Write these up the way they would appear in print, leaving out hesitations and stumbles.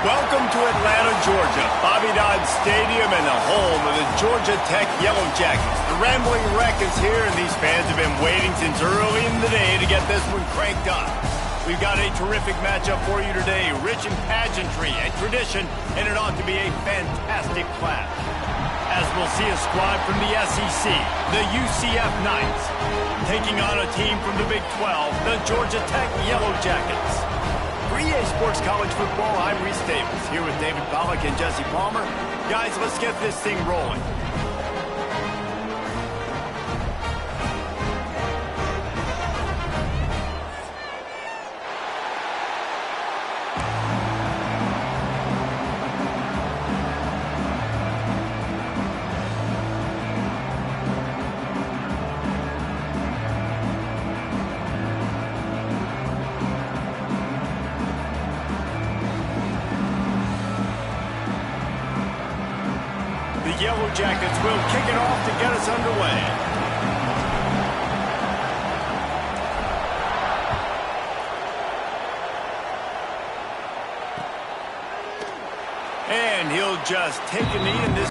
Welcome to Atlanta, Georgia, Bobby Dodd Stadium and the home of the Georgia Tech Yellow Jackets. The Rambling Wreck is here, and these fans have been waiting since early in the day to get this one cranked up. We've got a terrific matchup for you today, rich in pageantry and tradition, and it ought to be a fantastic clash. As we'll see a squad from the SEC, the UCF Knights, taking on a team from the Big 12, the Georgia Tech Yellow Jackets. For EA Sports College Football, I'm Reese Davis, here with David Pollack and Jesse Palmer. Guys, let's get this thing rolling. The Yellow Jackets will kick it off to get us underway. And he'll just take a knee in this.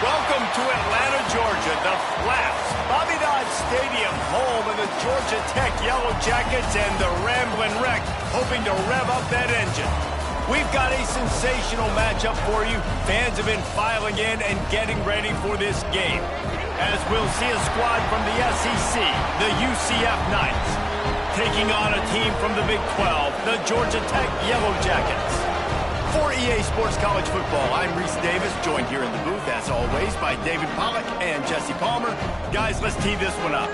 Welcome to Atlanta, Georgia, the Flaps, Bobby Dodd Stadium, home of the Georgia Tech Yellow Jackets and the Rambling Wreck, hoping to rev up that engine. We've got a sensational matchup for you. Fans have been filing in and getting ready for this game, as we'll see a squad from the SEC, the UCF Knights, taking on a team from the Big 12, the Georgia Tech Yellow Jackets. For EA Sports College Football, I'm Reese Davis, joined here in the booth, as always, by David Pollack and Jesse Palmer. Guys, let's tee this one up.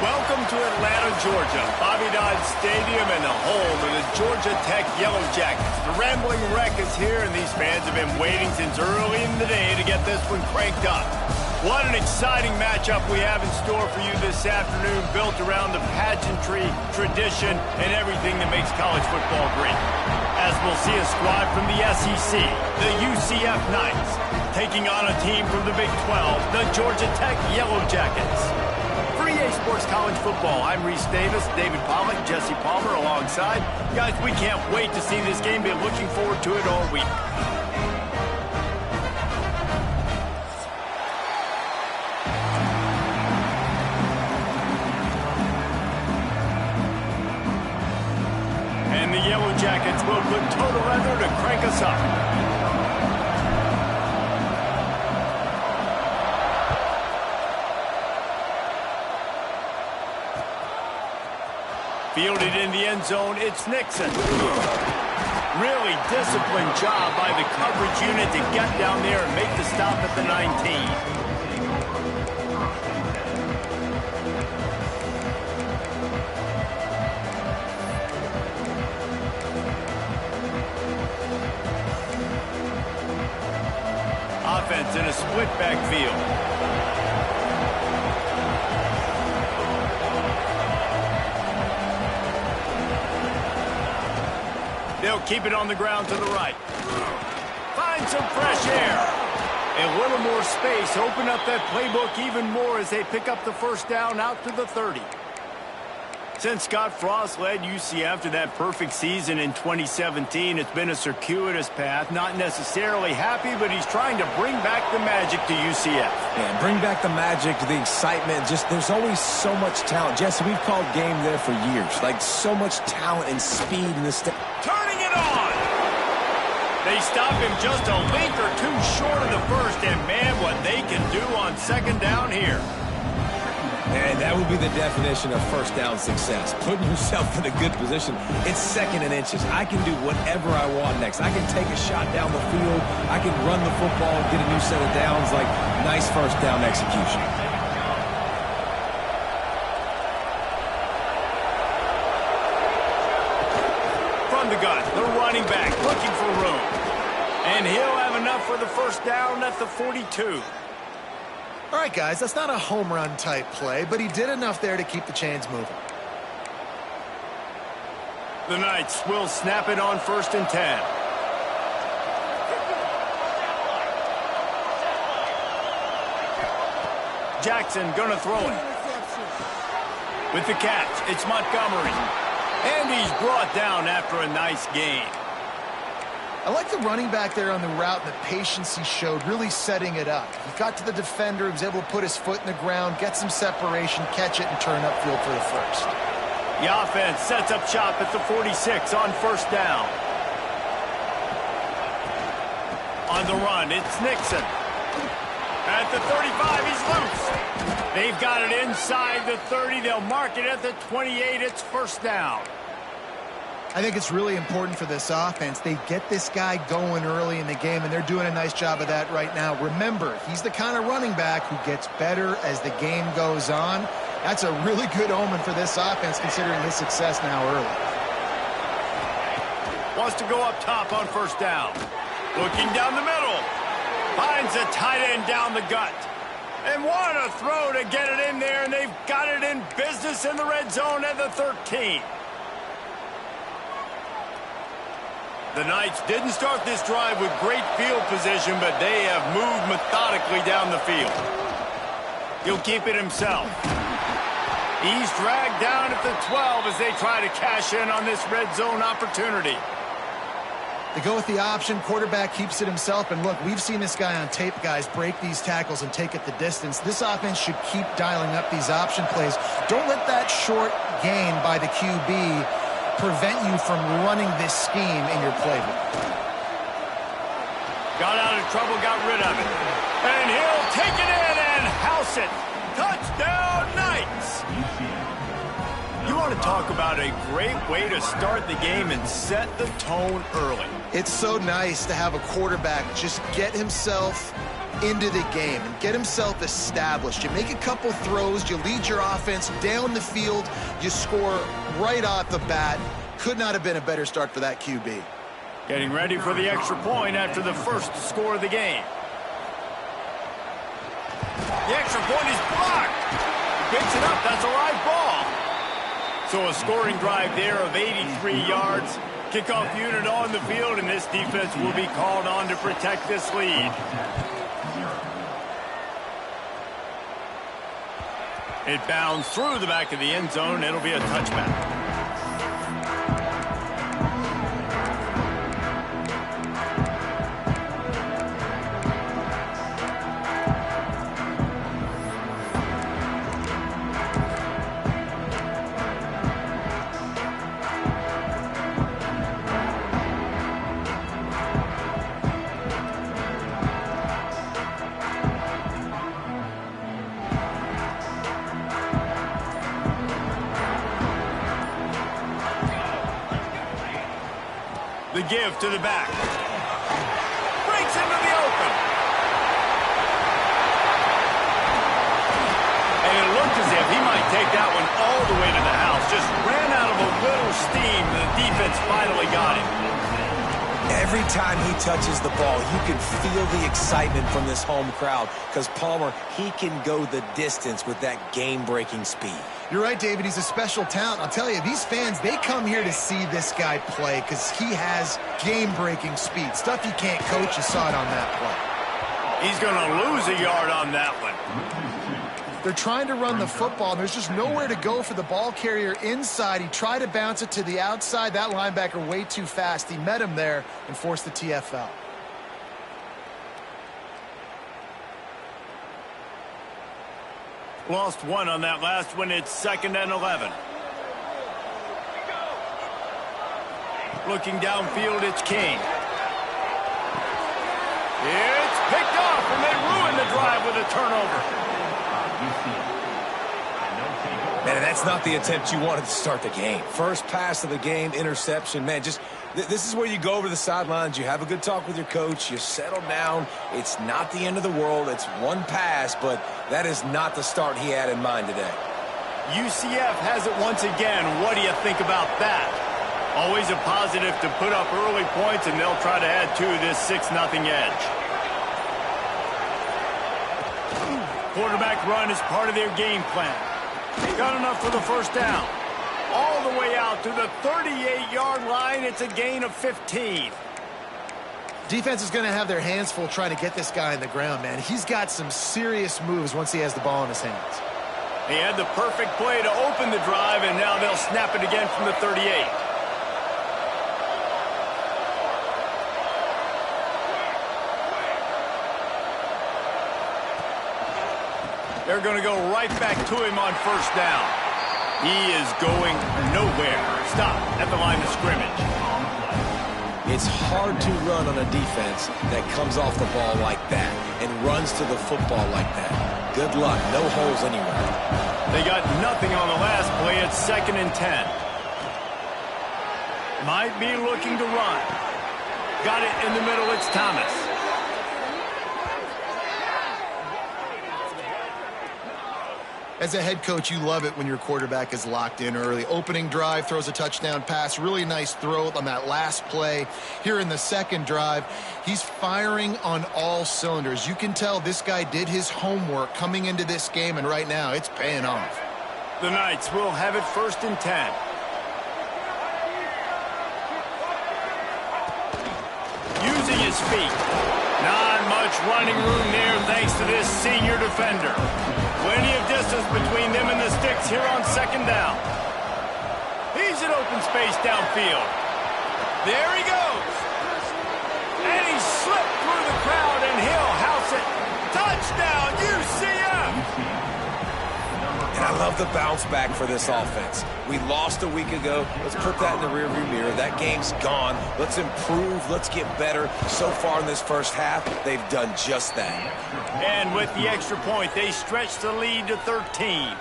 Welcome to Atlanta, Georgia, Bobby Dodd Stadium and the home of the Georgia Tech Yellow Jackets. The Rambling Wreck is here, and these fans have been waiting since early in the day to get this one cranked up. What an exciting matchup we have in store for you this afternoon, built around the pageantry, tradition, and everything that makes college football great. As we'll see a squad from the SEC, the UCF Knights, taking on a team from the Big 12, the Georgia Tech Yellow Jackets. For EA Sports College Football, I'm Reese Davis, David Pollock, Jesse Palmer alongside. Guys, we can't wait to see this game. Been looking forward to it all week. And the Yellow Jackets will put total leather to crank us up. Fielded in the end zone, it's Nixon. Really disciplined job by the coverage unit to get down there and make the stop at the 19. Offense in a split backfield. They'll keep it on the ground to the right. Find some fresh air. A little more space. Open up that playbook even more as they pick up the first down out to the 30. Since Scott Frost led UCF to that perfect season in 2017, it's been a circuitous path. Not necessarily happy, but he's trying to bring back the magic to UCF. Yeah, bring back the magic, the excitement. Just there's always so much talent. Jesse, we've called game there for years. Like so much talent and speed in this. Turning it on. They stop him just a link or two short of the first, and man, what they can do on second down here. And that would be the definition of first down success. Putting yourself in a good position. It's second and inches. I can do whatever I want next. I can take a shot down the field. I can run the football and get a new set of downs. Like, nice first down execution. From the gun, the running back looking for room. And he'll have enough for the first down at the 42. All right, guys, that's not a home run type play, but he did enough there to keep the chains moving. The Knights will snap it on 1st and 10. Jackson gonna throw it. With the catch, it's Montgomery. And he's brought down after a nice gain. I like the running back there on the route and the patience he showed, really setting it up. He got to the defender, he was able to put his foot in the ground, get some separation, catch it, and turn upfield for the first. The offense sets up shop at the 46 on first down. On the run, it's Nixon. At the 35, he's loose. They've got it inside the 30. They'll mark it at the 28. It's first down. I think it's really important for this offense. They get this guy going early in the game, and they're doing a nice job of that right now. Remember, he's the kind of running back who gets better as the game goes on. That's a really good omen for this offense, considering his success now early. Wants to go up top on first down. Looking down the middle. Finds a tight end down the gut. And what a throw to get it in there, and they've got it in business in the red zone at the 13. The Knights didn't start this drive with great field position, but they have moved methodically down the field. He'll keep it himself. He's dragged down at the 12 as they try to cash in on this red zone opportunity. They go with the option. Quarterback keeps it himself. And look, we've seen this guy on tape, guys, break these tackles and take it the distance. This offense should keep dialing up these option plays. Don't let that short gain by the QB prevent you from running this scheme in your playbook. Got out of trouble, got rid of it. And he'll take it in and house it. Touchdown, Knights! You want to talk about a great way to start the game and set the tone early. It's so nice to have a quarterback just get himself into the game and get himself established. You make a couple throws, you lead your offense down the field, you score right off the bat. Could not have been a better start for that QB. Getting ready for the extra point after the first score of the game. The extra point is blocked. Picks it up. That's a live ball. So a scoring drive there of 83 yards. Kickoff unit on the field, and this defense will be called on to protect this lead. It bounds through the back of the end zone. It'll be a touchback. The give to the back. Breaks into the open. And it looked as if he might take that one all the way to the house. Just ran out of a little steam. The defense finally got him. Every time he touches the ball, you can feel the excitement from this home crowd because Palmer, he can go the distance with that game-breaking speed. You're right, David. He's a special talent. I'll tell you, these fans, they come here to see this guy play because he has game-breaking speed. Stuff you can't coach. You saw it on that play. He's going to lose a yard on that one. They're trying to run the football, and there's just nowhere to go for the ball carrier inside. He tried to bounce it to the outside. That linebacker way too fast. He met him there and forced the TFL. Lost one on that last one. It's 2nd and 11. Looking downfield, it's King. It's picked off, and they ruin the drive with a turnover. Man, that's not the attempt you wanted to start the game. First pass of the game, interception. Man, just this is where you go over the sidelines. You have a good talk with your coach. You settle down. It's not the end of the world. It's one pass, but that is not the start he had in mind today. UCF has it once again. What do you think about that? Always a positive to put up early points, and they'll try to add to this 6-0 edge. Quarterback run is part of their game plan. Got enough for the first down. All the way out to the 38-yard line. It's a gain of 15. Defense is going to have their hands full trying to get this guy on the ground, man. He's got some serious moves once he has the ball in his hands. He had the perfect play to open the drive, and now they'll snap it again from the 38. They're going to go right back to him on first down. He is going nowhere. Stop at the line of scrimmage. It's hard to run on a defense that comes off the ball like that and runs to the football like that. Good luck. No holes anywhere. They got nothing on the last play. It's 2nd and 10. Might be looking to run. Got it in the middle. It's Thomas. As a head coach, you love it when your quarterback is locked in early. Opening drive, throws a touchdown pass. Really nice throw on that last play. Here in the second drive, he's firing on all cylinders. You can tell this guy did his homework coming into this game, and right now it's paying off. The Knights will have it 1st and 10. Using his feet. Not much running room there thanks to this senior defender. Plenty of distance between them and the sticks here on 2nd down. He's in open space downfield. There he goes. And he slipped through the crowd, and he'll house it. Touchdown, UCF! And I love the bounce back for this offense. We lost a week ago. Let's put that in the rearview mirror. That game's gone. Let's improve. Let's get better. So far in this first half, they've done just that. And with the extra point, they stretch the lead to 13.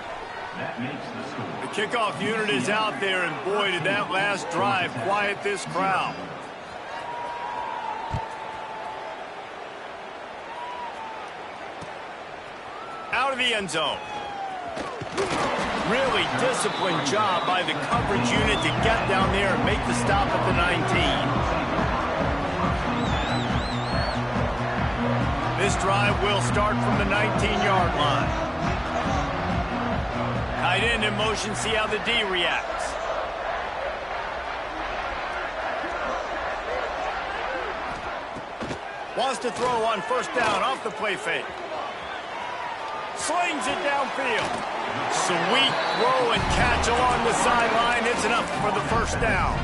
The kickoff unit is out there, and boy, did that last drive quiet this crowd. the end zone. Really disciplined job by the coverage unit to get down there and make the stop at the 19. This drive will start from the 19-yard line. Tight end in motion, see how the D reacts. Wants to throw on first down off the play fake. Slings it downfield. Sweet throw and catch along the sideline. It's enough for the first down.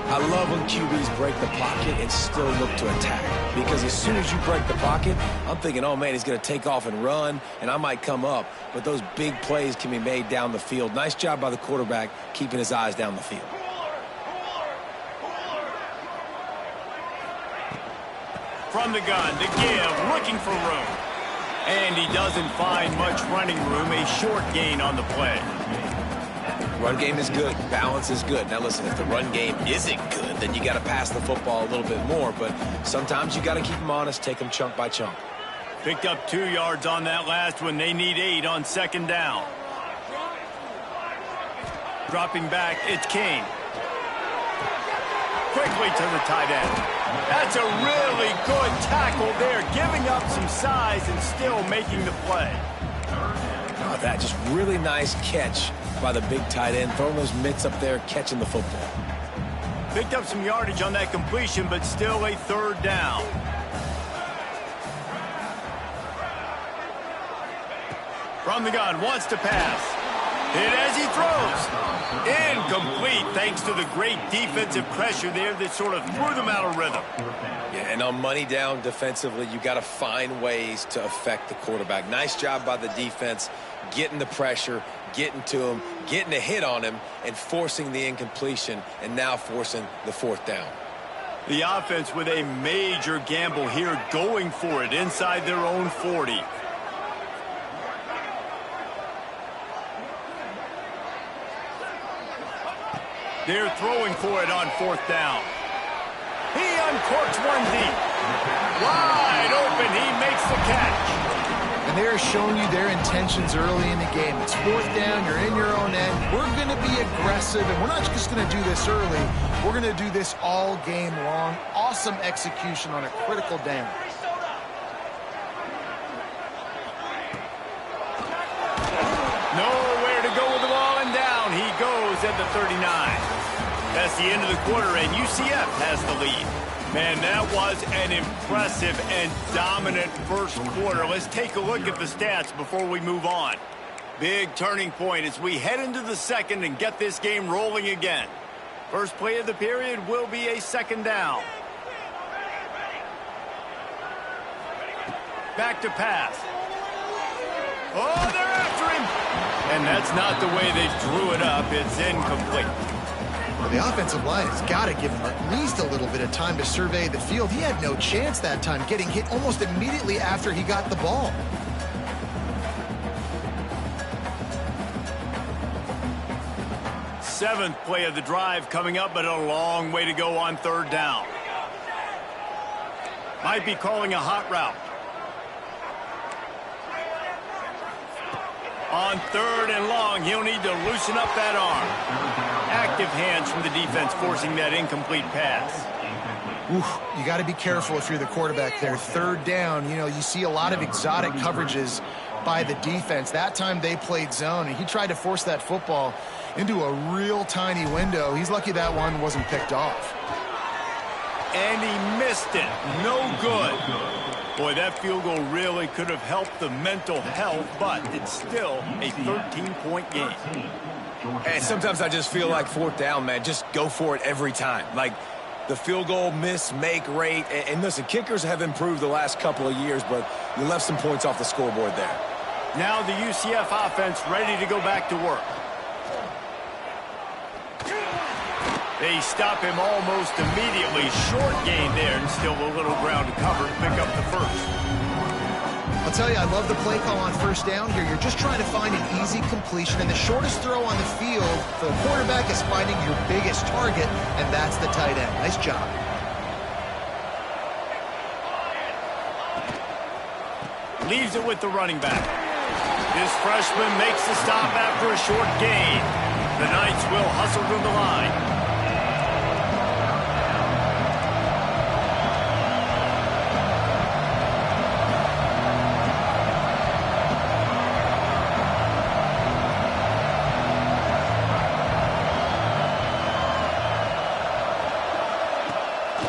I love when QBs break the pocket and still look to attack. Because as soon as you break the pocket, I'm thinking, oh, man, he's going to take off and run, and I might come up. But those big plays can be made down the field. Nice job by the quarterback keeping his eyes down the field. From the gun to give, looking for room. And he doesn't find much running room, a short gain on the play. Run game is good. Balance is good. Now, listen, if the run game isn't good, then you got to pass the football a little bit more. But sometimes you got to keep them honest, take them chunk by chunk. Picked up 2 yards on that last one. They need 8 on second down. Dropping back, it's Kane. Quickly to the tight end. That's a really good tackle there, giving up some size and still making the play. Oh, that just really nice catch by the big tight end, throwing those mitts up there, catching the football. Picked up some yardage on that completion, but still a third down. From the gun, wants to pass. Hit as he throws. Incomplete, thanks to the great defensive pressure there that sort of threw them out of rhythm. Yeah, and on money down defensively, you got to find ways to affect the quarterback. Nice job by the defense, getting the pressure, getting to him, getting a hit on him, and forcing the incompletion, and now forcing the fourth down. The offense with a major gamble here, going for it inside their own 40. They're throwing for it on fourth down. He uncorks one deep. Wide open, he makes the catch. And they're showing you their intentions early in the game. It's fourth down, you're in your own end. We're going to be aggressive, and we're not just going to do this early. We're going to do this all game long. Awesome execution on a critical down. Nowhere to go with the ball, and down he goes at the 39. That's the end of the quarter, and UCF has the lead. Man, that was an impressive and dominant first quarter. Let's take a look at the stats before we move on. Big turning point as we head into the second and get this game rolling again. First play of the period will be a second down. Back to pass. Oh, they're after him. And that's not the way they drew it up. It's incomplete. Well, the offensive line has got to give him at least a little bit of time to survey the field. He had no chance that time, getting hit almost immediately after he got the ball. Seventh play of the drive coming up, but a long way to go on third down. Might be calling a hot route. On third and long, he'll need to loosen up that arm. Active hands from the defense forcing that incomplete pass. Oof, you got to be careful if you're the quarterback there. Third down, you know, you see a lot of exotic coverages by the defense. That time they played zone, and he tried to force that football into a real tiny window. He's lucky that one wasn't picked off. And he missed it. No good. Boy, that field goal really could have helped the mental health, but it's still a 13-point game. And sometimes I just feel like fourth down, man, just go for it every time. Like the field goal miss, make rate. And listen, kickers have improved the last couple of years, but you left some points off the scoreboard there. Now the UCF offense ready to go back to work. They stop him almost immediately. Short gain there, and still a little ground to cover to pick up the first. I'll tell you, I love the play call on first down here. You're just trying to find an easy completion, and the shortest throw on the field for the quarterback is finding your biggest target, and that's the tight end. Nice job. Leaves it with the running back. This freshman makes the stop after a short gain. The Knights will hustle to the line.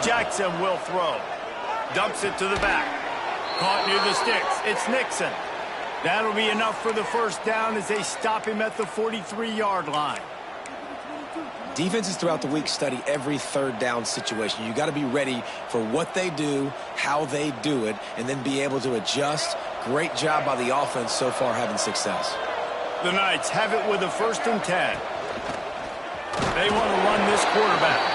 Jackson will throw. Dumps it to the back. Caught near the sticks. It's Nixon. That'll be enough for the first down as they stop him at the 43-yard line. Defenses throughout the week study every third down situation. You got to be ready for what they do, how they do it, and then be able to adjust. Great job by the offense so far having success. The Knights have it with a 1st and 10. They want to run this quarterback.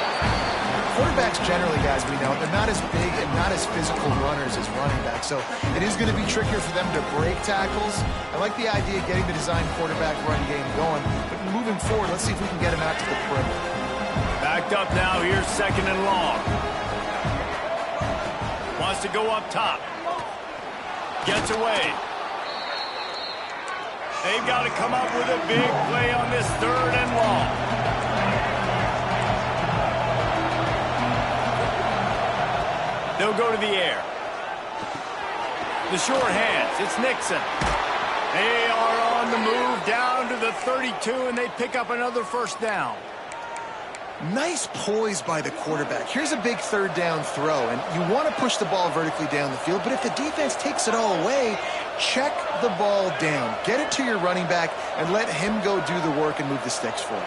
Quarterbacks generally, guys, we know, they're not as big and not as physical runners as running backs, so it is going to be trickier for them to break tackles. I like the idea of getting the design quarterback run game going, but moving forward, let's see if we can get him out to the perimeter. Backed up now, here's 2nd and long. Wants to go up top. Gets away. They've got to come up with a big play on this 3rd and long. They'll go to the air. The short hands. It's Nixon. They are on the move down to the 32, and they pick up another 1st down. Nice poise by the quarterback. Here's a big 3rd down throw, and you want to push the ball vertically down the field, but if the defense takes it all away, check the ball down. Get it to your running back and let him go do the work and move the sticks for you.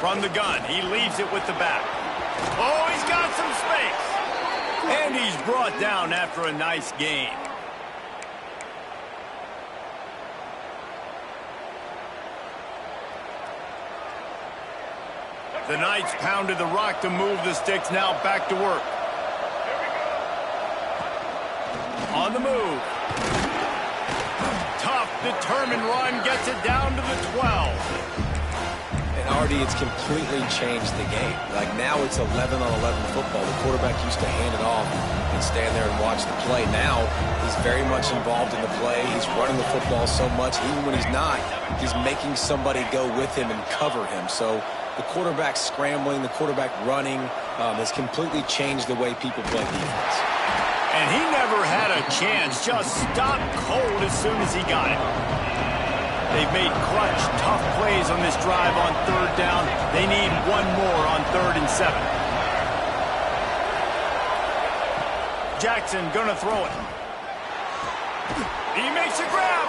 From the gun, he leaves it with the back. Oh, he's got some space. And he's brought down after a nice gain. The Knights pounded the rock to move the sticks, now back to work. On the move. Tough, determined run, gets it down to the 12. Artie, it's completely changed the game. Like now it's 11-on-11 football. The quarterback used to hand it off and stand there and watch the play. Now he's very much involved in the play. He's running the football so much. Even when he's not, he's making somebody go with him and cover him. So the quarterback scrambling, the quarterback running has completely changed the way people play defense. And he never had a chance. Just stopped cold as soon as he got it. They've made clutch, tough plays on this drive on 3rd down. They need one more on 3rd and 7. Jackson gonna throw it. He makes a grab.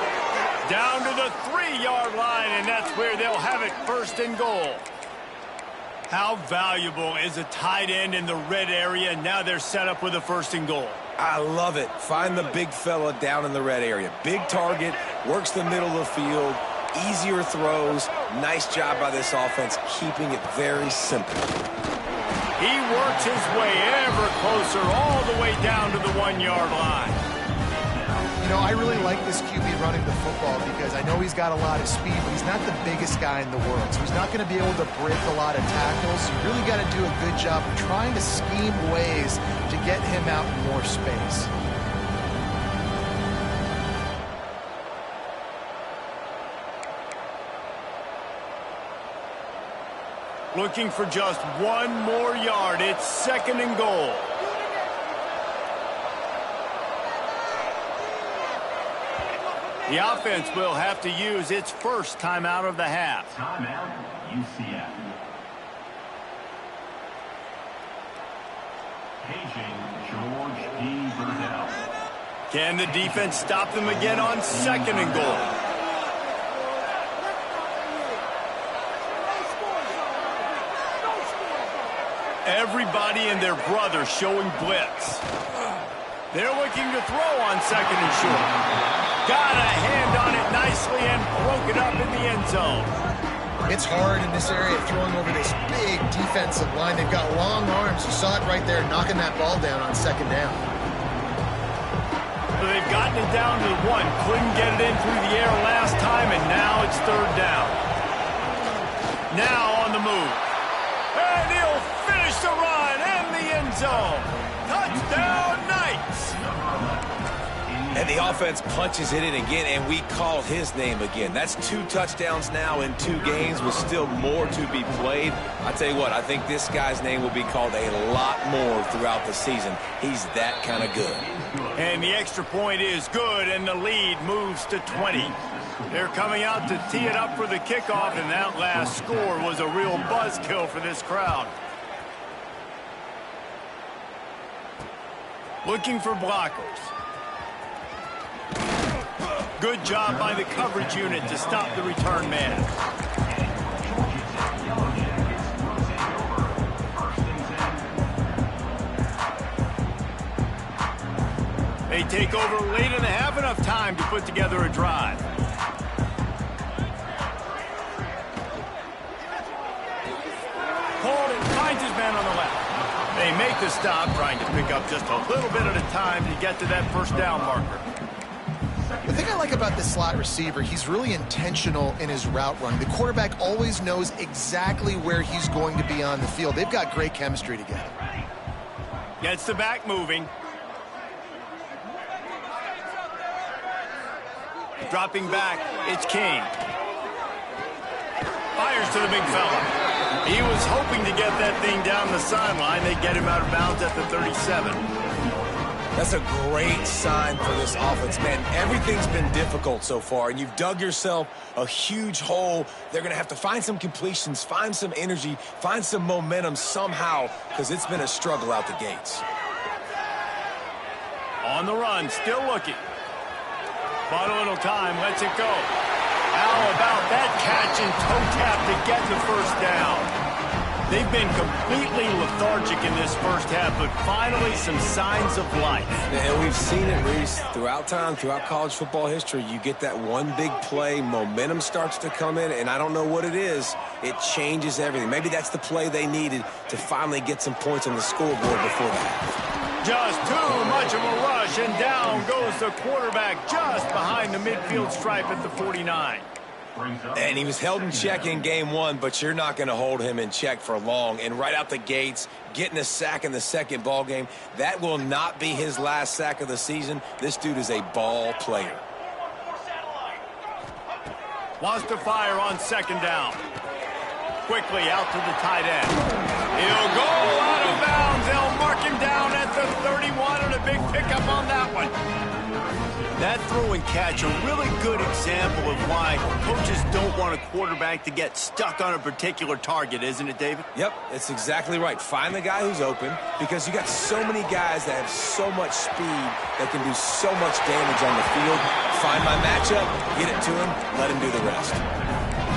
Down to the 3-yard line, and that's where they'll have it 1st and goal. How valuable is a tight end in the red area? Now they're set up with a 1st and goal. I love it. Find the big fella down in the red area. Big target, works the middle of the field, easier throws. Nice job by this offense, keeping it very simple. He works his way ever closer, all the way down to the 1-yard line. You know, I really like this QB running the football because I know he's got a lot of speed, but he's not the biggest guy in the world. So he's not going to be able to break a lot of tackles. You really got to do a good job of trying to scheme ways to get him out in more space. Looking for just one more yard. It's 2nd and goal. The offense will have to use its first timeout of the half. Timeout, UCF. Paging George D. Burdell. Can the defense stop them again on 2nd and goal? Everybody and their brother showing blitz. They're looking to throw on 2nd and short. Got a hand on it nicely and broke it up in the end zone. It's hard in this area throwing over this big defensive line. They've got long arms. You saw it right there, knocking that ball down on 2nd down. So they've gotten it down to the 1. Couldn't get it in through the air last time, and now it's 3rd down. Now on the move. And he'll finish the run in the end zone. Touchdown, Knights! And the offense punches it in again, and we call his name again. That's 2 touchdowns now in 2 games with still more to be played. I tell you what, I think this guy's name will be called a lot more throughout the season. He's that kind of good. And the extra point is good, and the lead moves to 20. They're coming out to tee it up for the kickoff, and that last score was a real buzzkill for this crowd. Looking for blockers. Good job by the coverage unit to stop the return man. They take over late and have enough time to put together a drive. Holden finds his man on the left. They make the stop, trying to pick up just a little bit at a time to get to that first down marker. The thing I like about this slot receiver, he's really intentional in his route running. The quarterback always knows exactly where he's going to be on the field. They've got great chemistry together. Gets the back moving. Dropping back, it's King. Fires to the big fella. He was hoping to get that thing down the sideline. They get him out of bounds at the 37. That's a great sign for this offense, man. Everything's been difficult so far, and you've dug yourself a huge hole. They're going to have to find some completions, find some energy, find some momentum somehow, because it's been a struggle out the gates. On the run, still looking. But a little time, lets it go. How about that catch and toe tap to get the first down? They've been completely lethargic in this first half, but finally some signs of life. And we've seen it, Reese, throughout time, throughout college football history. You get that one big play, momentum starts to come in, and I don't know what it is. It changes everything. Maybe that's the play they needed to finally get some points on the scoreboard before that. Just too much of a rush, and down goes the quarterback just behind the midfield stripe at the 49. And he was held in check in game 1, but you're not going to hold him in check for long. And right out the gates, getting a sack in the second ball game, that will not be his last sack of the season. This dude is a ball player. Wants to fire on second down. Quickly out to the tight end. He'll go out of bounds. They'll mark him down at the 31, and a big pickup on that one. That throw and catch, a really good example of why coaches don't want a quarterback to get stuck on a particular target, isn't it, David? Yep, it's exactly right. Find the guy who's open, because you got so many guys that have so much speed that can do so much damage on the field. Find my matchup, get it to him, let him do the rest.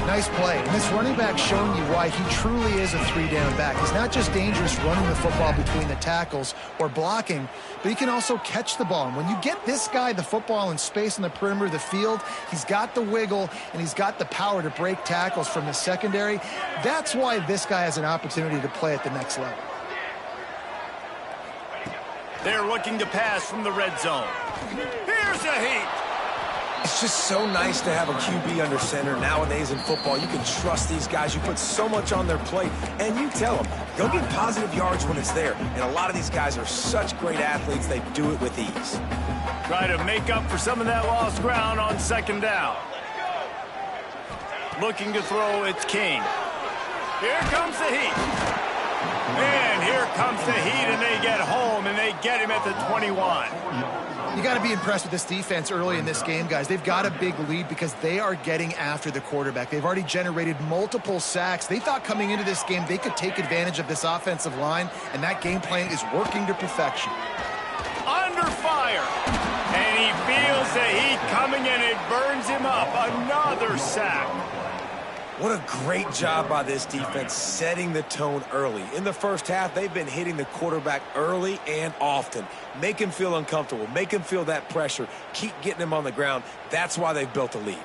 Nice play. And this running back showing you why he truly is a 3-down back. He's not just dangerous running the football between the tackles or blocking, but he can also catch the ball. And when you get this guy the football in space in the perimeter of the field, he's got the wiggle and he's got the power to break tackles from the secondary. That's why this guy has an opportunity to play at the next level. They're looking to pass from the red zone. Here's a heat. It's just so nice to have a QB under center nowadays in football. You can trust these guys. You put so much on their plate, and you tell them, go get positive yards when it's there. And a lot of these guys are such great athletes, they do it with ease. Try to make up for some of that lost ground on second down. Looking to throw, it's King. Here comes the heat. And here comes the heat, and they get home, and they get him at the 21. You got to be impressed with this defense early in this game, guys. They've got a big lead because they are getting after the quarterback. They've already generated multiple sacks. They thought coming into this game they could take advantage of this offensive line, and that game plan is working to perfection. Under fire. And he feels the heat coming, and it burns him up. Another sack. What a great job by this defense setting the tone early. In the first half, they've been hitting the quarterback early and often. Make him feel uncomfortable. Make him feel that pressure. Keep getting him on the ground. That's why they've built a lead.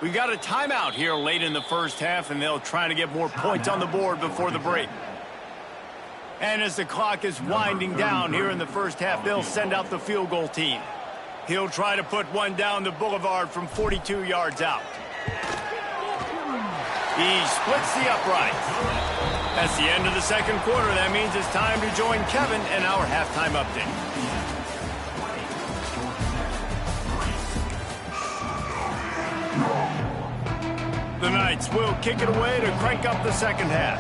We got a timeout here late in the first half, and they'll try to get more points on the board before the break. And as the clock is winding down here in the first half, they'll send out the field goal team. He'll try to put one down the boulevard from 42 yards out. He splits the uprights. That's the end of the second quarter. That means it's time to join Kevin in our halftime update. The Knights will kick it away to crank up the second half.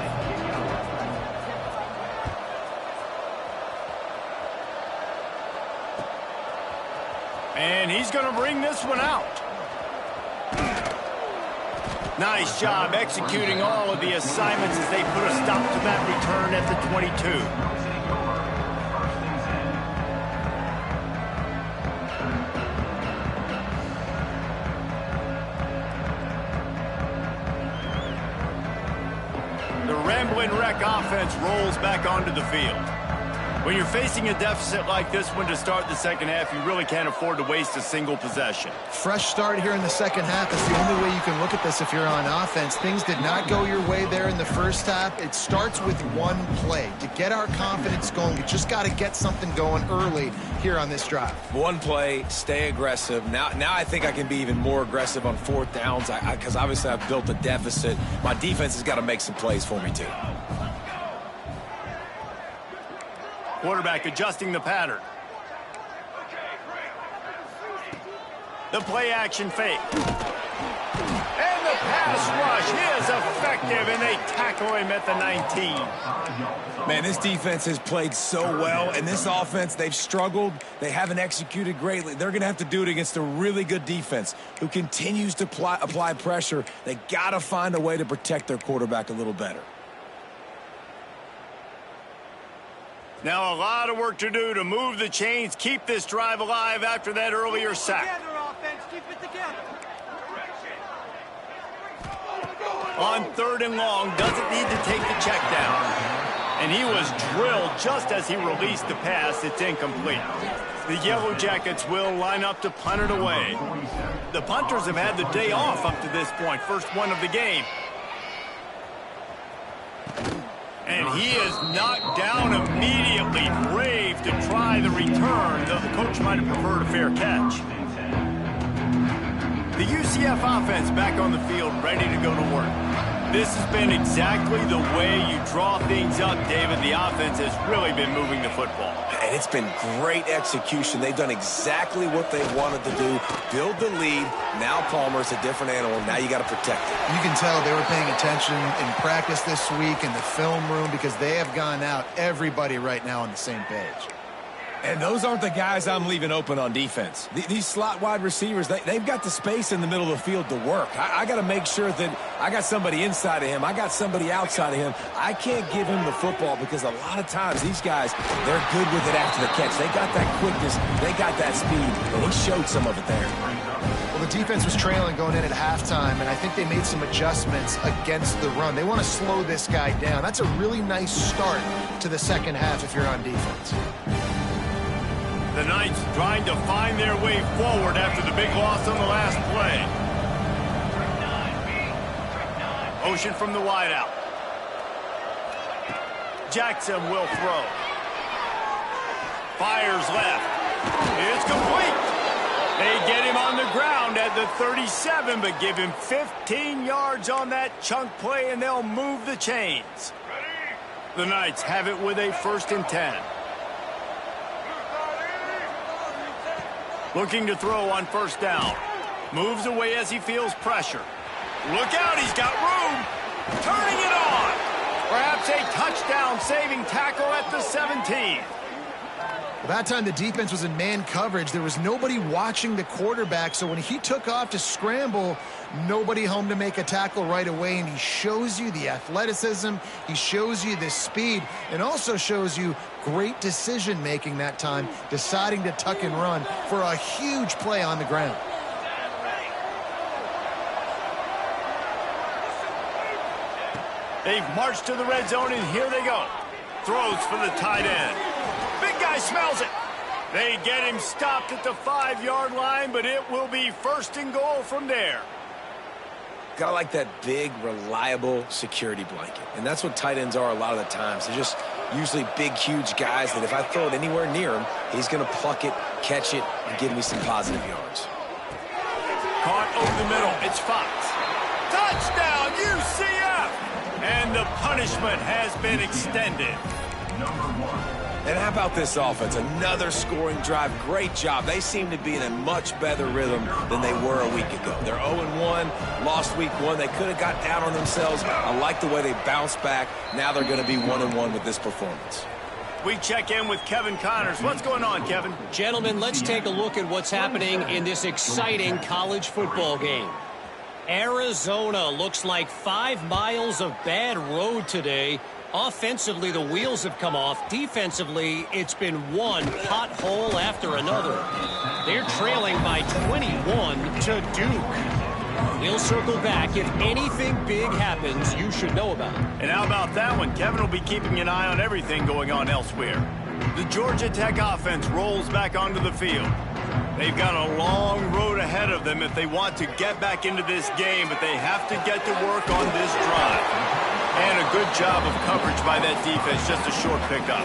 And he's going to bring this one out. Nice job executing all of the assignments as they put a stop to that return at the 22. The Rambling Wreck offense rolls back onto the field. When you're facing a deficit like this one to start the second half, you really can't afford to waste a single possession. Fresh start here in the second half is the only way you can look at this if you're on offense. Things did not go your way there in the first half. It starts with one play. To get our confidence going, we just got to get something going early here on this drive. One play, stay aggressive. Now I think I can be even more aggressive on fourth downs because obviously I've built a deficit. My defense has got to make some plays for me too. Quarterback adjusting the pattern. The play action fake. And the pass rush is effective, and they tackle him at the 19. Man, this defense has played so well, and this offense, they've struggled. They haven't executed greatly. They're going to have to do it against a really good defense who continues to apply pressure. They got to find a way to protect their quarterback a little better. Now a lot of work to do to move the chains, keep this drive alive after that earlier sack. Keep it together. On third and long, doesn't need to take the check down. And he was drilled just as he released the pass. It's incomplete. The Yellow Jackets will line up to punt it away. The punters have had the day off up to this point, first one of the game. And he is knocked down immediately, brave to try the return, though the coach might have preferred a fair catch. The UCF offense back on the field, ready to go to work. This has been exactly the way you draw things up, David. The offense has really been moving the football. And it's been great execution. They've done exactly what they wanted to do. Build the lead. Now Palmer's a different animal. Now you got to protect it. You can tell they were paying attention in practice this week in the film room because they have gone out, everybody right now on the same page. And those aren't the guys I'm leaving open on defense. These slot wide receivers, they've got the space in the middle of the field to work. I got to make sure that I got somebody inside of him. I got somebody outside of him. I can't give him the football because a lot of times these guys, they're good with it after the catch. They got that quickness. They got that speed. And he showed some of it there. Well, the defense was trailing going in at halftime, and I think they made some adjustments against the run. They want to slow this guy down. That's a really nice start to the second half if you're on defense. The Knights trying to find their way forward after the big loss on the last play. Motion from the wideout. Jackson will throw. Fires left. It's complete. They get him on the ground at the 37, but give him 15 yards on that chunk play, and they'll move the chains. The Knights have it with a 1st and 10. Looking to throw on 1st down. Moves away as he feels pressure. Look out, he's got room. Turning it on. Perhaps a touchdown-saving tackle at the 17. Well, that time the defense was in man coverage. There was nobody watching the quarterback, so when he took off to scramble, nobody home to make a tackle right away, and he shows you the athleticism, he shows you the speed, and also shows you great decision-making that time, deciding to tuck and run for a huge play on the ground. They've marched to the red zone, and here they go. Throws for the tight end. Big guy smells it. They get him stopped at the 5-yard line, but it will be 1st and goal from there. Gotta like that big, reliable security blanket. And that's what tight ends are a lot of the times. They're just usually big, huge guys that if I throw it anywhere near him, he's going to pluck it, catch it, and give me some positive yards. Caught over the middle. It's Fox. Touchdown, UCF! And the punishment has been extended. Number 1. And how about this offense? Another scoring drive. Great job. They seem to be in a much better rhythm than they were a week ago. They're 0-1, lost week 1. They could have got down on themselves. I like the way they bounced back. Now they're going to be 1-1 with this performance. We check in with Kevin Connors. What's going on, Kevin? Gentlemen, let's take a look at what's happening in this exciting college football game. Arizona looks like 5 miles of bad road today. Offensively, the wheels have come off. Defensively, it's been one pothole after another. They're trailing by 21 to Duke. We'll circle back. If anything big happens, you should know about it. And how about that one? Kevin will be keeping an eye on everything going on elsewhere. The Georgia Tech offense rolls back onto the field. They've got a long road ahead of them if they want to get back into this game, but they have to get to work on this drive. And a good job of coverage by that defense, just a short pickup.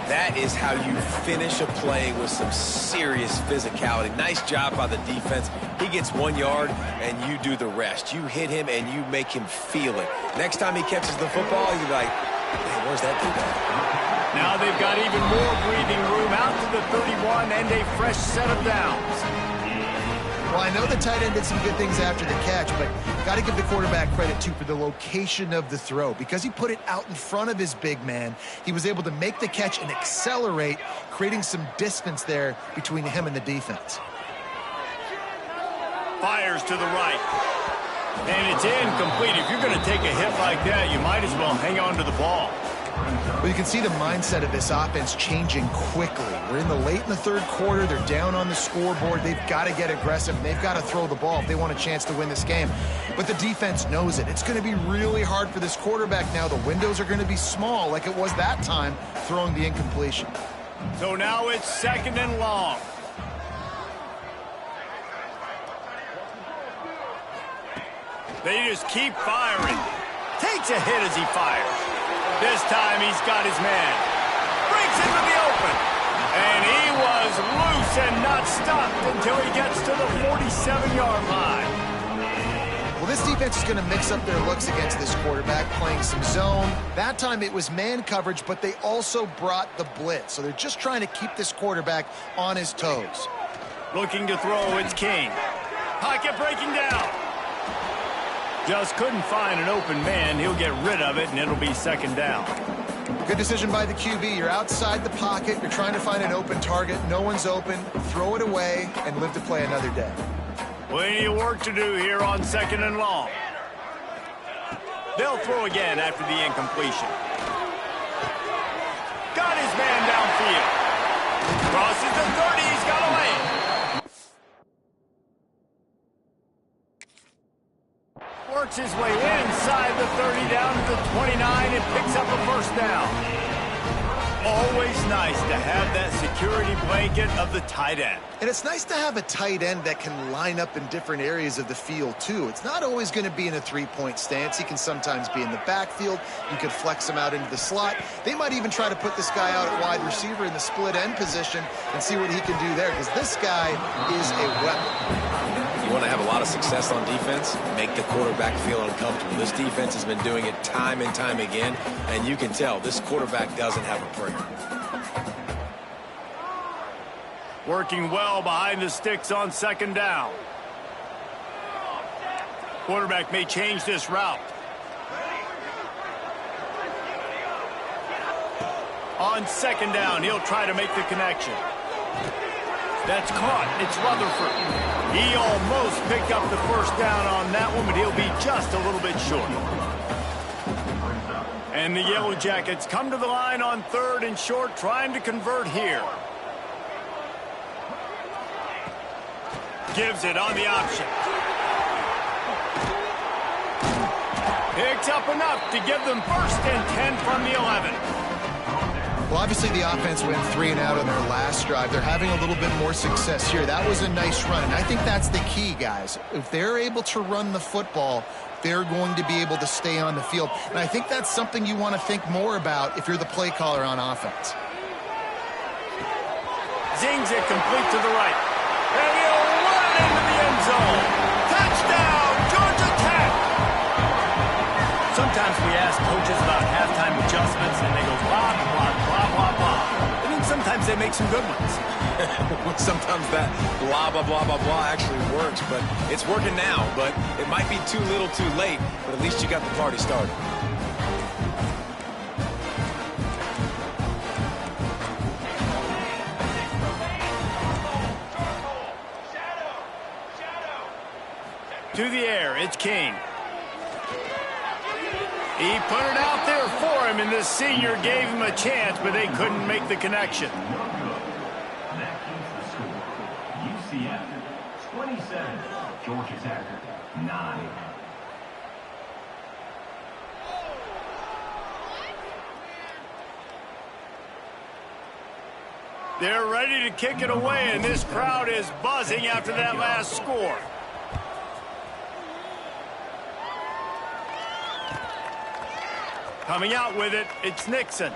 That is how you finish a play with some serious physicality. Nice job by the defense. He gets 1 yard, and you do the rest. You hit him, and you make him feel it. Next time he catches the football, you'll be like, man, where's that dude at? Now they've got even more breathing room out to the 31 and a fresh set of downs. Well, I know the tight end did some good things after the catch, but got to give the quarterback credit, too, for the location of the throw. Because he put it out in front of his big man, he was able to make the catch and accelerate, creating some distance there between him and the defense. Fires to the right. And it's incomplete. If you're going to take a hit like that, you might as well hang on to the ball. Well, you can see the mindset of this offense changing quickly. We're in the third quarter. They're down on the scoreboard. They've got to get aggressive. They've got to throw the ball if they want a chance to win this game. But the defense knows it. It's going to be really hard for this quarterback now. The windows are going to be small like it was that time throwing the incompletion. So now it's 2nd and long. They just keep firing. Takes a hit as he fires. This time he's got his man. Breaks into the open. And he was loose and not stopped until he gets to the 47-yard line. Well, this defense is going to mix up their looks against this quarterback, playing some zone. That time it was man coverage, but they also brought the blitz. So they're just trying to keep this quarterback on his toes. Looking to throw, it's King. Pocket breaking down. Just couldn't find an open man. He'll get rid of it, and it'll be 2nd down. Good decision by the QB. You're outside the pocket. You're trying to find an open target. No one's open. Throw it away and live to play another day. Plenty of work to do here on 2nd and long. They'll throw again after the incompletion. Got his man downfield. Crosses the 30. He's got a lane. Works his way inside the 30 down to the 29 and picks up a 1st down. Always nice to have that security blanket of the tight end. And it's nice to have a tight end that can line up in different areas of the field, too. It's not always going to be in a three-point stance. He can sometimes be in the backfield. You could flex him out into the slot. They might even try to put this guy out at wide receiver in the split end position and see what he can do there, because this guy is a weapon. You want to have a lot of success on defense, make the quarterback feel uncomfortable. This defense has been doing it time and time again, and you can tell this quarterback doesn't have a prayer. Working well behind the sticks on 2nd down. Quarterback may change this route. On 2nd down, he'll try to make the connection. That's caught. It's Rutherford. He almost picked up the 1st down on that one, but he'll be just a little bit short. And the Yellow Jackets come to the line on 3rd and short, trying to convert here. Gives it on the option. Picks up enough to give them 1st and 10 from the 11. Well, obviously the offense went 3 and out on their last drive. They're having a little bit more success here. That was a nice run, and I think that's the key, guys. If they're able to run the football, they're going to be able to stay on the field. And I think that's something you want to think more about if you're the play caller on offense. Zings it complete to the right. And he'll run it into the end zone. Touchdown, Georgia Sometimes we ask coaches about halftime adjustments, and they go blah, blah, blah, blah, blah. And then sometimes they make some good ones. Sometimes that blah, blah, blah, blah, blah actually works, but it's working now. But it might be too little too late, but at least you got the party started. To the air, it's King. He put it out there for him, and this senior gave him a chance, but they couldn't make the connection. That keeps the score. UCF 27, Georgia Tech 9. They're ready to kick it away, and this crowd is buzzing after that last score. Coming out with it, it's Nixon.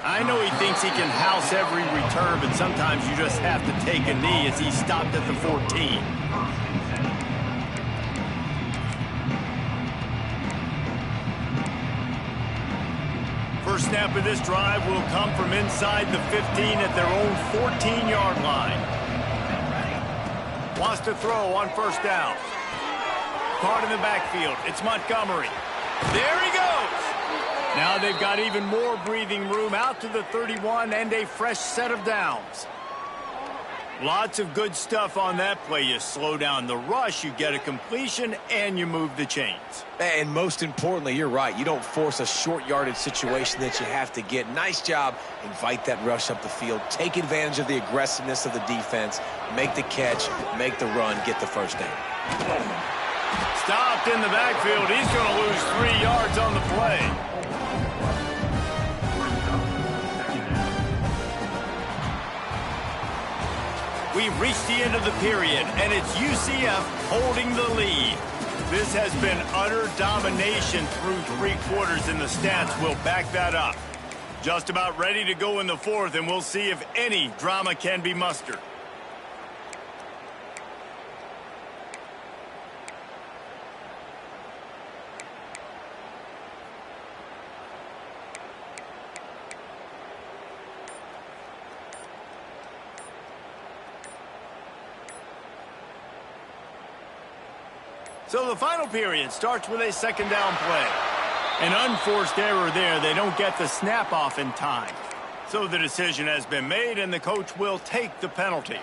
I know he thinks he can house every return, but sometimes you just have to take a knee as he stopped at the 14. First snap of this drive will come from inside the 15 at their own 14-yard line. Wants to throw on first down. Caught in the backfield. It's Montgomery. There he goes. Now they've got even more breathing room out to the 31 and a fresh set of downs. Lots of good stuff on that play. You slow down the rush, you get a completion, and you move the chains. And most importantly, you're right. You don't force a short yardage situation that you have to get. Nice job. Invite that rush up the field. Take advantage of the aggressiveness of the defense. Make the catch, make the run, get the first down. Stopped in the backfield. He's going to lose 3 yards on the play. We've reached the end of the period, and it's UCF holding the lead. This has been utter domination through 3 quarters, and the stats will back that up. Just about ready to go in the 4th, and we'll see if any drama can be mustered. So the final period starts with a second down play. An unforced error there. They don't get the snap off in time. So the decision has been made, and the coach will take the penalty.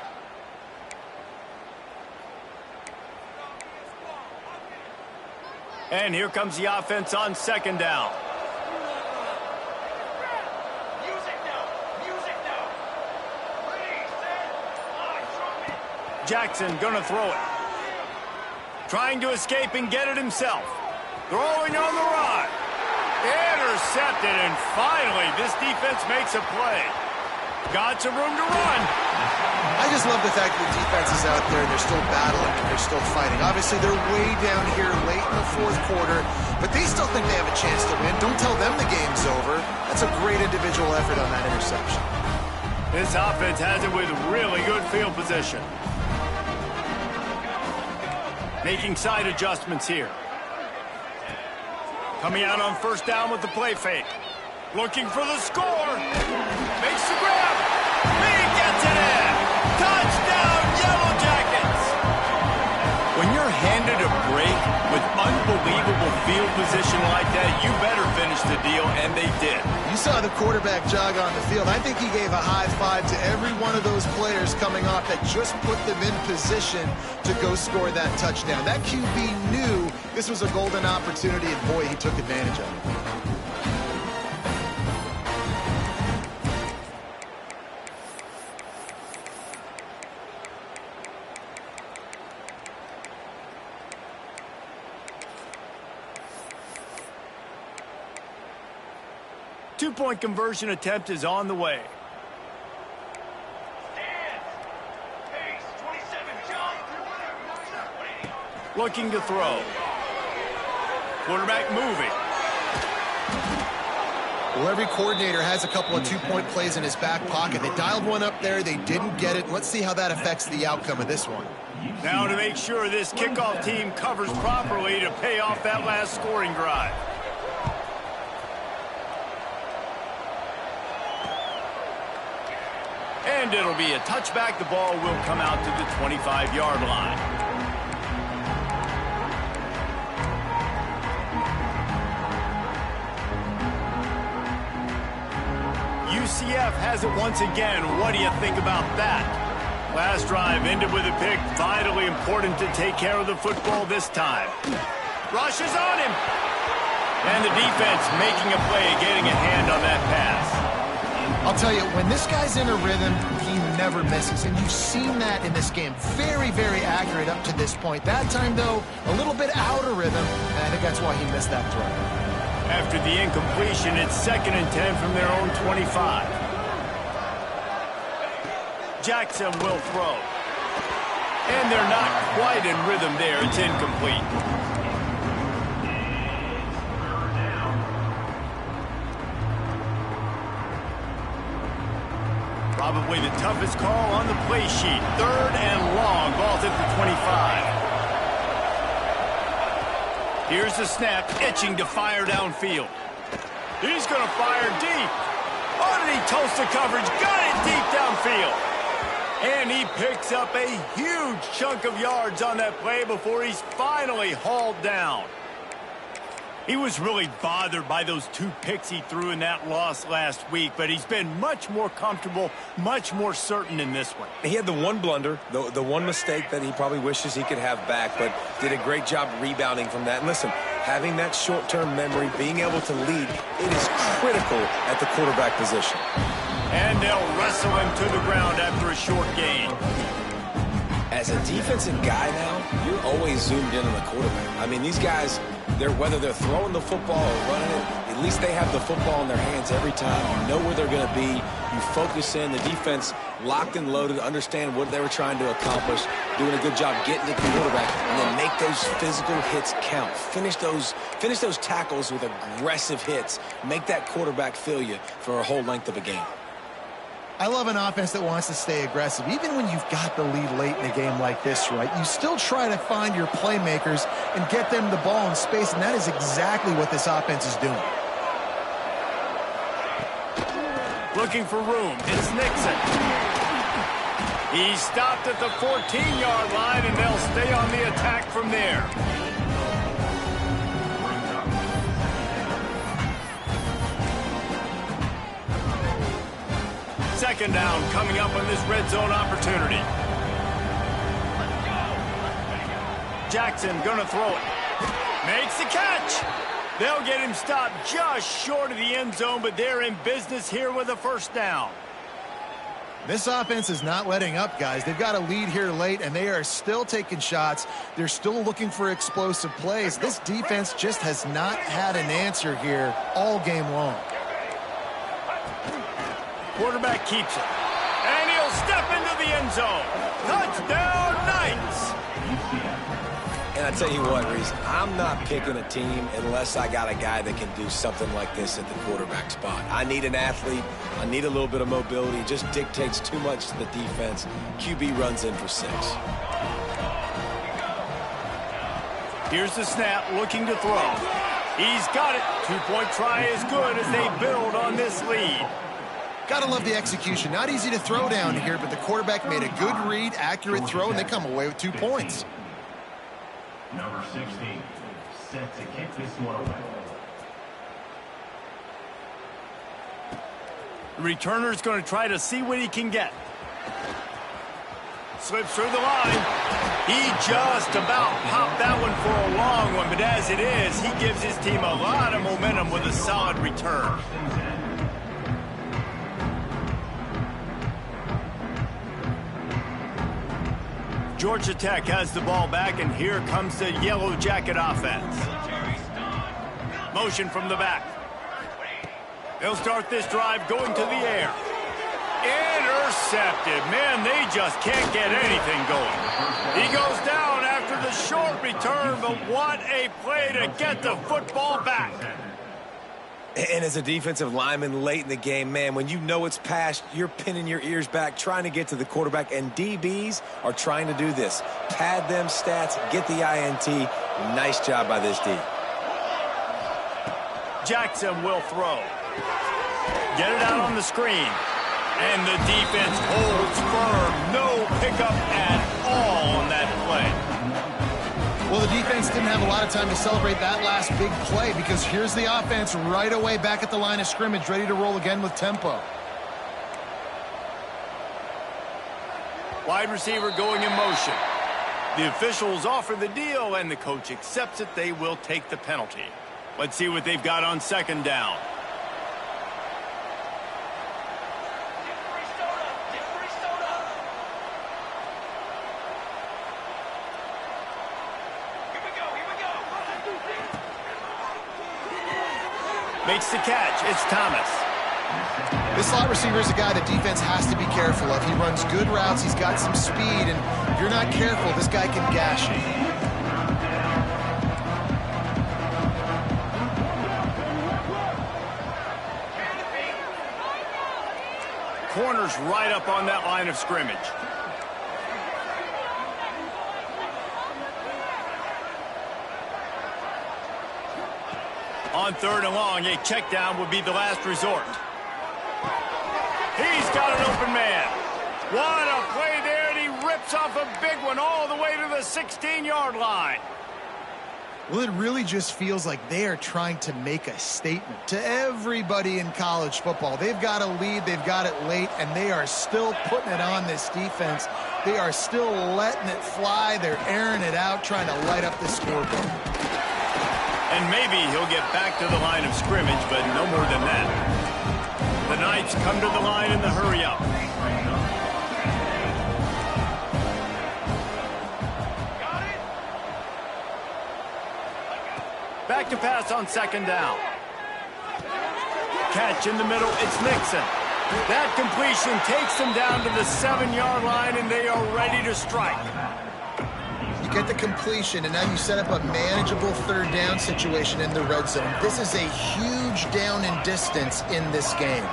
And here comes the offense on second down. Jackson gonna throw it. Trying to escape and get it himself. Throwing on the run. Intercepted, and finally this defense makes a play. Got some room to run. I just love the fact that the defense is out there and they're still battling and they're still fighting. Obviously, they're way down here late in the 4th quarter, but they still think they have a chance to win. Don't tell them the game's over. That's a great individual effort on that interception. This offense has it with really good field position. Making side adjustments here. Coming out on first down with the play fake. Looking for the score. Makes the grab. He gets it in. Touchdown, Yellow Jackets. When you're handed a break with unbelievable field position like that, you better finish the deal, and they did. You saw the quarterback jog on the field. I think he gave a high five to every one of those players coming off that just put them in position to go score that touchdown. That QB knew this was a golden opportunity, and boy, he took advantage of it. Two-point conversion attempt is on the way. Looking to throw. Quarterback moving. Well, every coordinator has a couple of two-point plays in his back pocket. They dialed one up there. They didn't get it. Let's see how that affects the outcome of this one. Now to make sure this kickoff team covers properly to pay off that last scoring drive. And it'll be a touchback. The ball will come out to the 25-yard line. UCF has it once again. What do you think about that? Last drive ended with a pick. Vitally important to take care of the football this time. Rushes on him. And the defense making a play, getting a hand on that pass. I'll tell you, when this guy's in a rhythm, he never misses. And you've seen that in this game. Very, very accurate up to this point. That time, though, a little bit out of rhythm. And I think that's why he missed that throw. After the incompletion, it's 2nd and 10 from their own 25. Jackson will throw. And they're not quite in rhythm there. It's incomplete. Probably the toughest call on the play sheet. 3rd and long. Ball at the 25. Here's the snap, itching to fire downfield. He's going to fire deep. Oh, did he toast the coverage? Got it deep downfield. And he picks up a huge chunk of yards on that play before he's finally hauled down. He was really bothered by those 2 picks he threw in that loss last week, but he's been much more comfortable, much more certain in this one. He had the one blunder, the one mistake that he probably wishes he could have back, but did a great job rebounding from that. And listen, having that short-term memory, being able to lead, it is critical at the quarterback position. And they'll wrestle him to the ground after a short gain. As a defensive guy now, you're always zoomed in on the quarterback. I mean, these guys, whether they're throwing the football or running it, at least they have the football in their hands every time. You know where they're going to be. You focus in. The defense locked and loaded, understand what they were trying to accomplish, doing a good job getting to the quarterback, and then make those physical hits count. Finish those tackles with aggressive hits. Make that quarterback feel you for a whole length of a game. I love an offense that wants to stay aggressive. Even when you've got the lead late in a game like this, right, you still try to find your playmakers and get them the ball in space, and that is exactly what this offense is doing. Looking for room. It's Nixon. He stopped at the 14-yard line, and they'll stay on the attack from there. Second down coming up on this red zone opportunity. Jackson gonna throw it. Makes the catch. They'll get him stopped just short of the end zone, but they're in business here with a first down. This offense is not letting up, guys. They've got a lead here late, and they are still taking shots. They're still looking for explosive plays. This defense just has not had an answer here all game long. Quarterback keeps it. And he'll step into the end zone. Touchdown, Knights! And I tell you what, Reese, I'm not picking a team unless I got a guy that can do something like this at the quarterback spot. I need an athlete. I need a little bit of mobility. It just dictates too much to the defense. QB runs in for 6. Here's the snap, looking to throw. He's got it. 2-point try is good as they build on this lead. Gotta love the execution. Not easy to throw down here, but the quarterback made a good read, accurate throw, and they come away with 2 points. Number 16, set to kick this one away. The returner's going to try to see what he can get. Slips through the line. He just about popped that one for a long one, but as it is, he gives his team a lot of momentum with a solid return. Georgia Tech has the ball back, and here comes the Yellow Jacket offense. Motion from the back. They'll start this drive going to the air. Intercepted. Man, they just can't get anything going. He goes down after the short return, but what a play to get the football back. And as a defensive lineman late in the game, man, when you know it's past, you're pinning your ears back, trying to get to the quarterback, and DBs are trying to do this. Pad them stats, get the INT. Nice job by this D. Jackson will throw. Get it out on the screen. And the defense holds firm. No pickup at all on that play. Well, the defense didn't have a lot of time to celebrate that last big play because here's the offense right away back at the line of scrimmage, ready to roll again with tempo. Wide receiver going in motion. The officials offer the deal, and the coach accepts it. They will take the penalty. Let's see what they've got on second down. Makes the catch. It's Thomas. This slot receiver is a guy the defense has to be careful of. He runs good routes. He's got some speed, and if you're not careful, this guy can gash you. Corner's right up on that line of scrimmage. On third and long, a check down would be the last resort. He's got an open man. What a play there, and he rips off a big one all the way to the 16-yard line. Well, it really just feels like they are trying to make a statement to everybody in college football. They've got a lead, they've got it late, and they are still putting it on this defense. They are still letting it fly. They're airing it out, trying to light up the scoreboard. And maybe he'll get back to the line of scrimmage, but no more than that. The Knights come to the line in the hurry-up. Back to pass on second down. Catch in the middle, it's Nixon. That completion takes them down to the 7-yard line, and they are ready to strike. You get the completion, and now you set up a manageable third down situation in the red zone. This is a huge down in distance in this game.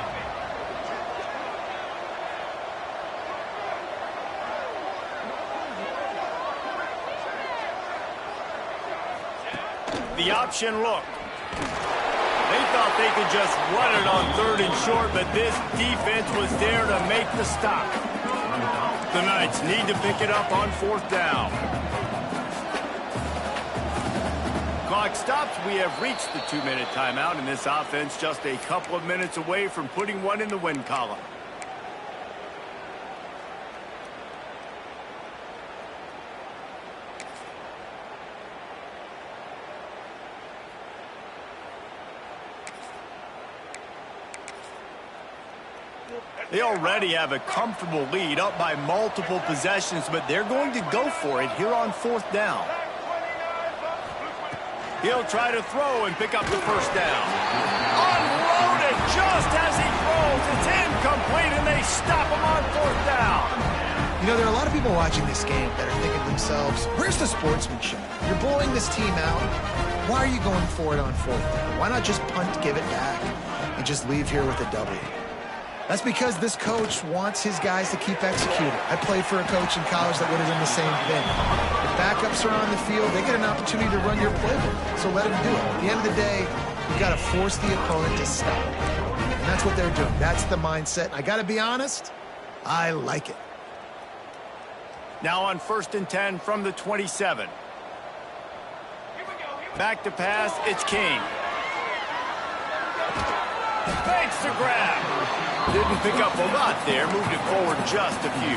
The option look. They thought they could just run it on third and short, but this defense was there to make the stop. The Knights need to pick it up on fourth down. Clock stops. We have reached the 2-minute timeout, and this offense just a couple of minutes away from putting one in the win column. They already have a comfortable lead, up by multiple possessions, but they're going to go for it here on fourth down. He'll try to throw and pick up the first down. Unloaded just as he throws. It's incomplete, and they stop him on fourth down. You know, there are a lot of people watching this game that are thinking to themselves, where's the sportsmanship? You're blowing this team out. Why are you going for it on fourth down? Why not just punt, give it back, and just leave here with a W? That's because this coach wants his guys to keep executing. I played for a coach in college that would have done the same thing. If backups are on the field, they get an opportunity to run your playbook, so let them do it. At the end of the day, you've got to force the opponent to stop. And that's what they're doing. That's the mindset. I got to be honest, I like it. Now on 1st and 10 from the 27. Back to pass, it's King. Makes the grab. Didn't pick up a lot there, moved it forward just a few.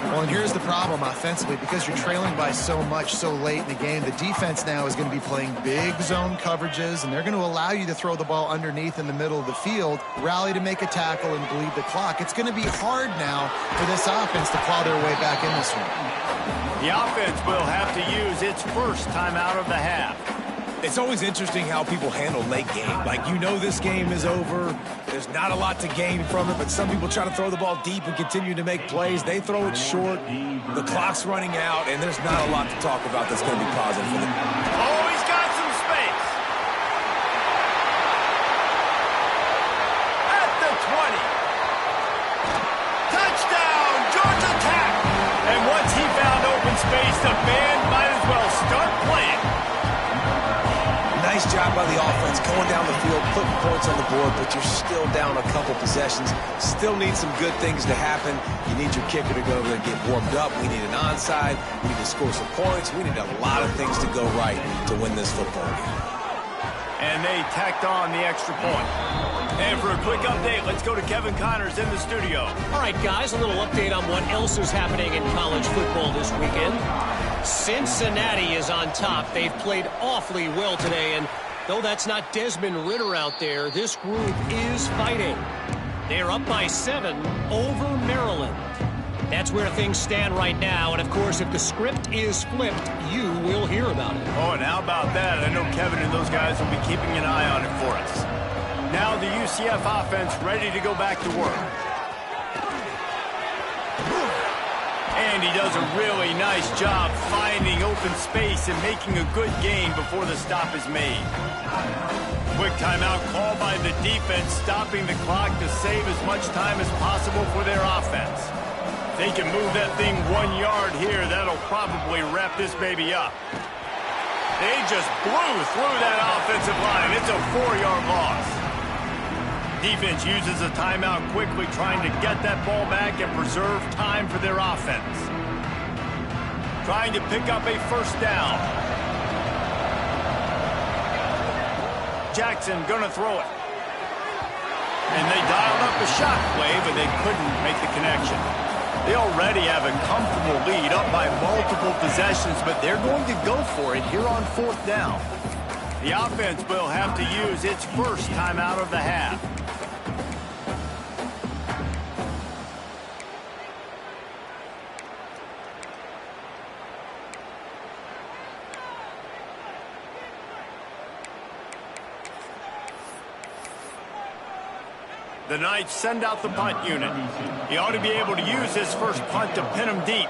Well, and here's the problem offensively. Because you're trailing by so much so late in the game, the defense now is going to be playing big zone coverages, and they're going to allow you to throw the ball underneath in the middle of the field, rally to make a tackle, and bleed the clock. It's going to be hard now for this offense to claw their way back in this one. The offense will have to use its first timeout of the half. It's always interesting how people handle late game. Like, you know this game is over. There's not a lot to gain from it, but some people try to throw the ball deep and continue to make plays. They throw it short. The clock's running out, and there's not a lot to talk about that's going to be positive for them. Oh, he's got some space. At the 20. Touchdown, Georgia Tech. And once he found open space, the band might as well start playing. Nice Nice job by the offense going down the field, putting points on the board, but you're still down a couple possessions. Still need some good things to happen. You need your kicker to go over there and get warmed up. We need an onside. We need to score some points. We need a lot of things to go right to win this football game. And they tacked on the extra point. And for a quick update, let's go to Kevin Connors in the studio. All right, guys, a little update on what else is happening in college football this weekend. Cincinnati is on top. They've played awfully well today, and though that's not Desmond Ridder out there, this group is fighting. They're up by 7 over Maryland. That's where things stand right now, and of course, if the script is flipped, you will hear about it. Oh, and how about that? I know Kevin and those guys will be keeping an eye on it for us. Now the UCF offense ready to go back to work. And he does a really nice job finding open space and making a good gain before the stop is made. Quick timeout called by the defense, stopping the clock to save as much time as possible for their offense. If they can move that thing 1 yard here, that'll probably wrap this baby up. They just blew through that offensive line. It's a 4-yard loss. Defense uses a timeout quickly, trying to get that ball back and preserve time for their offense. Trying to pick up a first down. Jackson gonna throw it. And they dialed up a shot play, but they couldn't make the connection. They already have a comfortable lead, up by multiple possessions, but they're going to go for it here on 4th down. The offense will have to use its first timeout of the half. The Knights send out the punt unit. He ought to be able to use his first punt to pin him deep.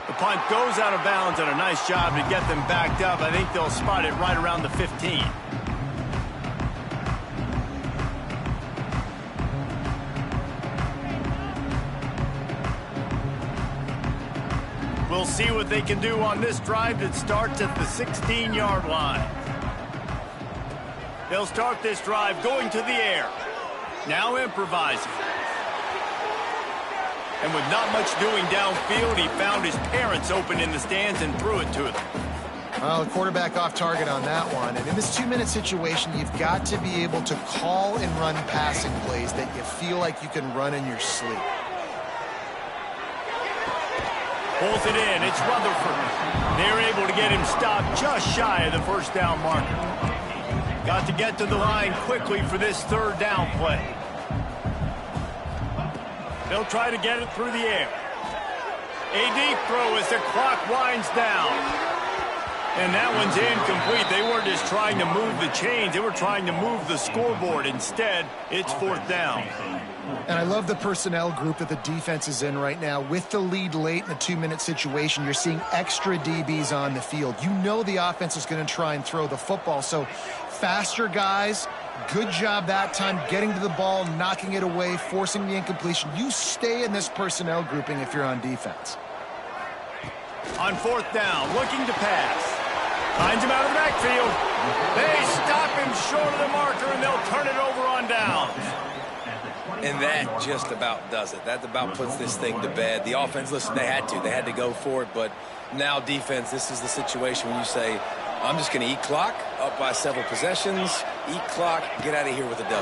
The punt goes out of bounds, and a nice job to get them backed up. I think they'll spot it right around the 15. We'll see what they can do on this drive that starts at the 16-yard line. They'll start this drive going to the air. Now improvising. And with not much doing downfield, he found his parents open in the stands and threw it to them. Well, the quarterback off target on that one. And in this 2-minute situation, you've got to be able to call and run passing plays that you feel like you can run in your sleep. Pulls it in. It's Rutherford. They're able to get him stopped just shy of the first down marker. Got to get to the line quickly for this 3rd down play. They'll try to get it through the air. A deep throw as the clock winds down. And that one's incomplete. They weren't just trying to move the chains. They were trying to move the scoreboard. Instead, it's 4th down. And I love the personnel group that the defense is in right now. With the lead late in a 2-minute situation, you're seeing extra DBs on the field. You know the offense is going to try and throw the football. So faster guys, good job that time getting to the ball, knocking it away, forcing the incompletion. You stay in this personnel grouping if you're on defense. On 4th down, looking to pass. Finds him out of the backfield. They stop him short of the marker, and they'll turn it over on downs. And that just about does it. That about puts this thing to bed. The offense, listen, they had to go for it, but now defense, this is the situation when you say, I'm just going to eat clock, up by several possessions, eat clock, get out of here with a W.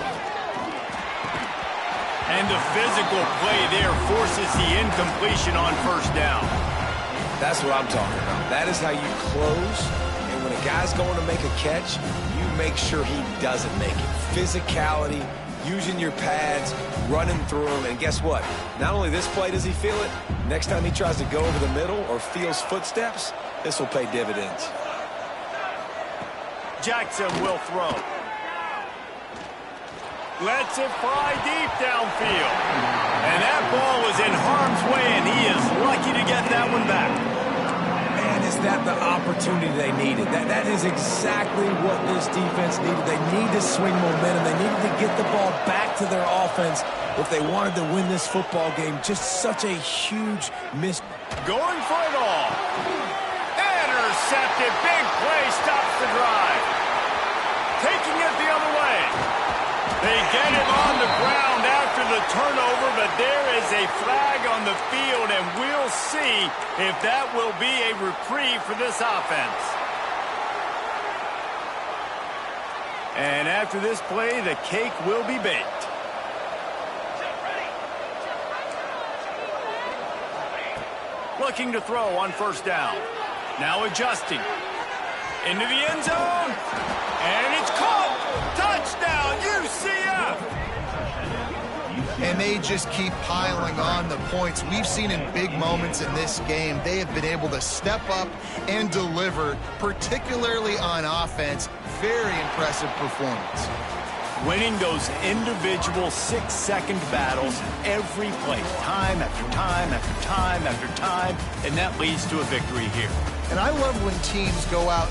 And the physical play there forces the incompletion on 1st down. That's what I'm talking about. That is how you close, and when a guy's going to make a catch, you make sure he doesn't make it. Physicality, using your pads, running through them, and guess what? Not only this play does he feel it, next time he tries to go over the middle or feels footsteps, this will pay dividends. Jackson will throw. Lets it fly deep downfield. And that ball was in harm's way, and he is lucky to get that one back. Man, his that the opportunity they needed. That is exactly what this defense needed. They need to swing momentum. They needed to get the ball back to their offense if they wanted to win this football game. Just such a huge miss. Going for it all. Intercepted. Big play stops the drive. Taking it the other way. They get him on the ground after the turnover, but there is a flag on the field, and we'll see if that will be a reprieve for this offense. And after this play, the cake will be baked. Looking to throw on first down. Now adjusting. Into the end zone. And it's caught. Touchdown, UCF. And they just keep piling on the points. We've seen in big moments in this game, they have been able to step up and deliver, particularly on offense. Very impressive performance. Winning those individual 6-second battles every play, time after time after time after time, and that leads to a victory here. And I love when teams go out